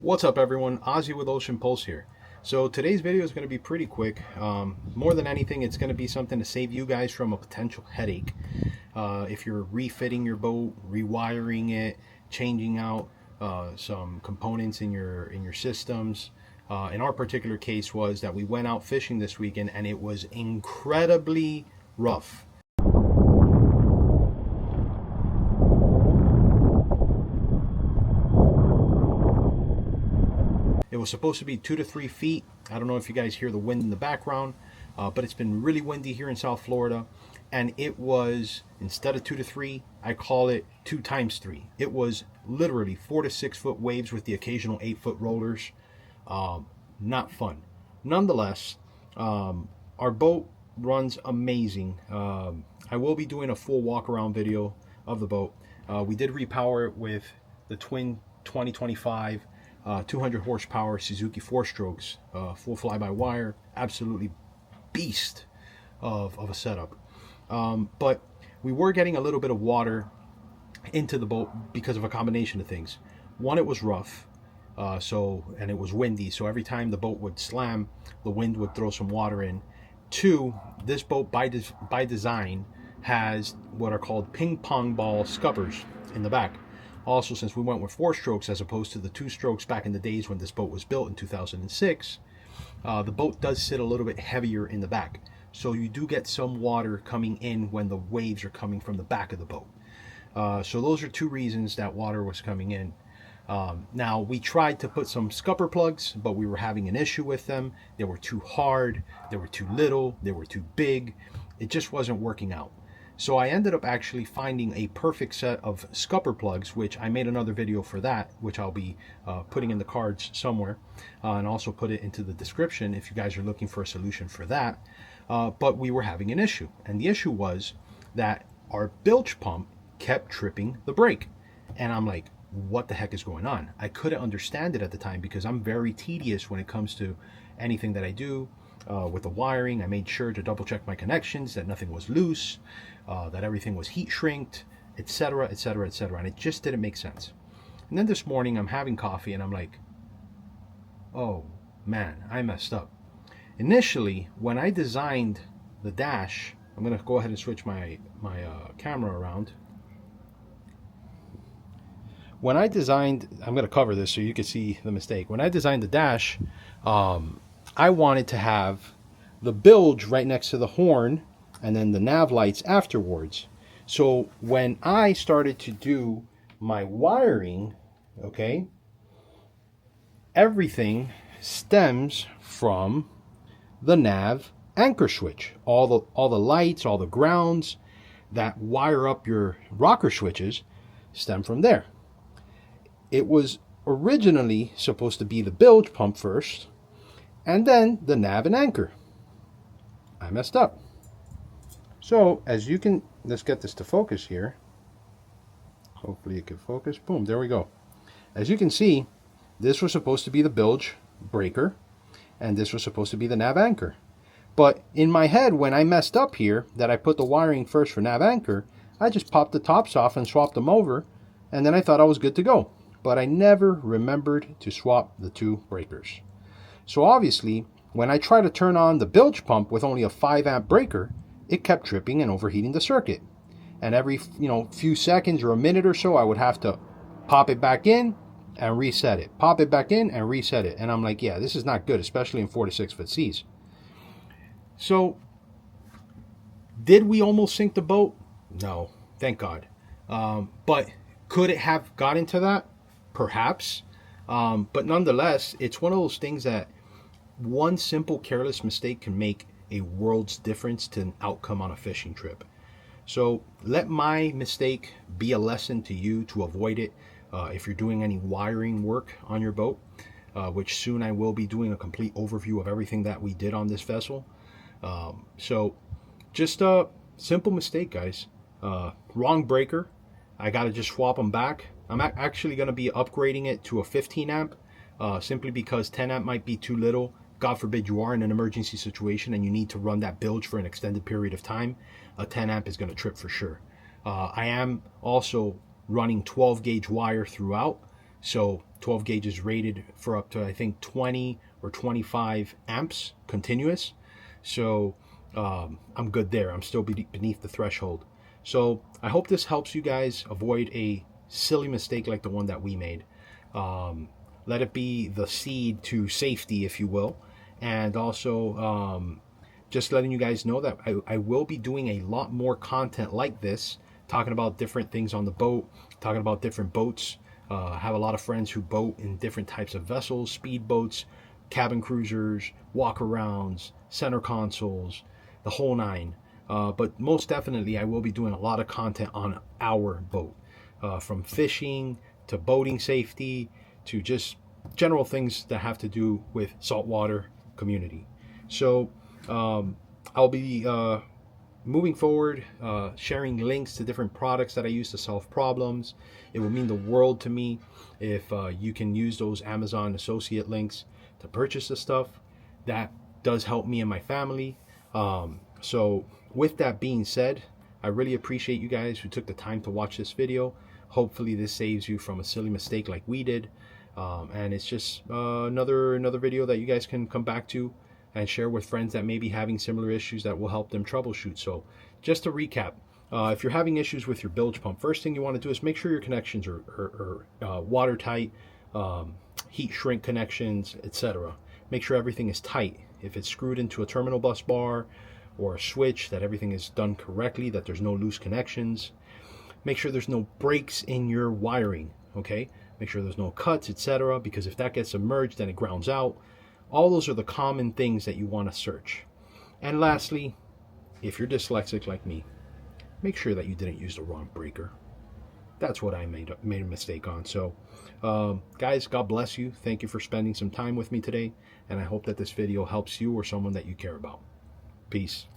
What's up everyone, Ozzy with Ocean Pulse here. So today's video is going to be pretty quick. More than anything, it's going to be something to save you guys from a potential headache. If you're refitting your boat, rewiring it, changing out some components in your systems. In our particular case was that we went out fishing this weekend and it was incredibly rough. It was supposed to be 2 to 3 feet. I don't know if you guys hear the wind in the background, but it's been really windy here in South Florida. And it was, instead of 2 to 3, I call it 2 times 3. It was literally 4 to 6 foot waves with the occasional 8-foot rollers. Not fun. Nonetheless, our boat runs amazing. I will be doing a full walk around video of the boat. We did repower it with the twin 2025 200 horsepower Suzuki 4-strokes, full fly-by-wire, absolutely beast of a setup. But we were getting a little bit of water into the boat because of a combination of things. One, it was rough, and it was windy, so every time the boat would slam, the wind would throw some water in. Two, this boat by design has what are called ping pong ball scuppers in the back. Also, since we went with 4 strokes as opposed to the 2 strokes back in the days when this boat was built in 2006, the boat does sit a little bit heavier in the back. So you do get some water coming in when the waves are coming from the back of the boat. So those are 2 reasons that water was coming in. Now, we tried to put some scupper plugs, but we were having an issue with them. They were too hard, they were too little, they were too big. It just wasn't working out. So I ended up actually finding a perfect set of scupper plugs, which I made another video for that, which I'll be putting in the cards somewhere, and also put it into the description if you guys are looking for a solution for that. But we were having an issue, and the issue was that our bilge pump kept tripping the brake. And I'm like, what the heck is going on? I couldn't understand it at the time because I'm very tedious when it comes to anything that I do. With the wiring, I made sure to double check my connections, that nothing was loose, that everything was heat shrinked, etc., etc., etc. And it just didn't make sense. And then this morning I'm having coffee and I'm like, oh man, I messed up. Initially, when I designed the dash, I'm going to go ahead and switch my camera around. When I designed, I'm going to cover this so you can see the mistake. When I designed the dash, I wanted to have the bilge right next to the horn and then the nav lights afterwards. So when I started to do my wiring, okay, everything stems from the nav anchor switch. All the lights, all the grounds that wire up your rocker switches stem from there. It was originally supposed to be the bilge pump first, and then the nav and anchor. I messed up. So as you can, let's get this to focus here. Hopefully it can focus. Boom, there we go. As you can see, this was supposed to be the bilge breaker, and this was supposed to be the nav anchor. But in my head, when I messed up here, that I put the wiring first for nav anchor, I just popped the tops off and swapped them over, and then I thought I was good to go. But I never remembered to swap the 2 breakers. So obviously, when I try to turn on the bilge pump with only a 5 amp breaker, it kept tripping and overheating the circuit. And every few seconds or a minute or so, I would have to pop it back in and reset it. Pop it back in and reset it. And I'm like, yeah, this is not good, especially in 4 to 6 foot seas. So, did we almost sink the boat? No, thank God. But could it have got into that? Perhaps. But nonetheless, it's one of those things that one simple careless mistake can make a world's difference to an outcome on a fishing trip. So let my mistake be a lesson to you to avoid it if you're doing any wiring work on your boat, which soon I will be doing a complete overview of everything that we did on this vessel. So just a simple mistake, guys. Wrong breaker. I got to just swap them back. I'm actually going to be upgrading it to a 15 amp simply because 10 amp might be too little. God forbid you are in an emergency situation and you need to run that bilge for an extended period of time. A 10 amp is going to trip for sure. I am also running 12 gauge wire throughout So 12 gauge is rated for up to, I think, 20 or 25 amps continuous. So I'm good there. I'm still beneath the threshold. So I hope this helps you guys avoid a silly mistake like the one that we made. Let it be the seed to safety, if you will. And also just letting you guys know that I will be doing a lot more content like this, talking about different things on the boat, talking about different boats. I have a lot of friends who boat in different types of vessels, speed boats, cabin cruisers, walk-arounds, center consoles, the whole nine. But most definitely, I will be doing a lot of content on our boat, from fishing to boating safety to just general things that have to do with saltwater community. So I'll be moving forward, sharing links to different products that I use to solve problems. It will mean the world to me if you can use those Amazon associate links to purchase the stuff. That does help me and my family. So with that being said, I really appreciate you guys who took the time to watch this video. Hopefully this saves you from a silly mistake like we did. And it's just another video that you guys can come back to and share with friends that may be having similar issues that will help them troubleshoot. So just to recap, if you're having issues with your bilge pump, first thing you want to do is make sure your connections are watertight, heat shrink connections, etc. Make sure everything is tight. If it's screwed into a terminal bus bar or a switch, that everything is done correctly, that there's no loose connections. Make sure there's no breaks in your wiring, okay? Make sure there's no cuts, etc. Because if that gets submerged, then it grounds out. All those are the common things that you want to search. And lastly, if you're dyslexic like me, make sure that you didn't use the wrong breaker. That's what I made a mistake on. So, guys, God bless you. Thank you for spending some time with me today. And I hope that this video helps you or someone that you care about. Peace.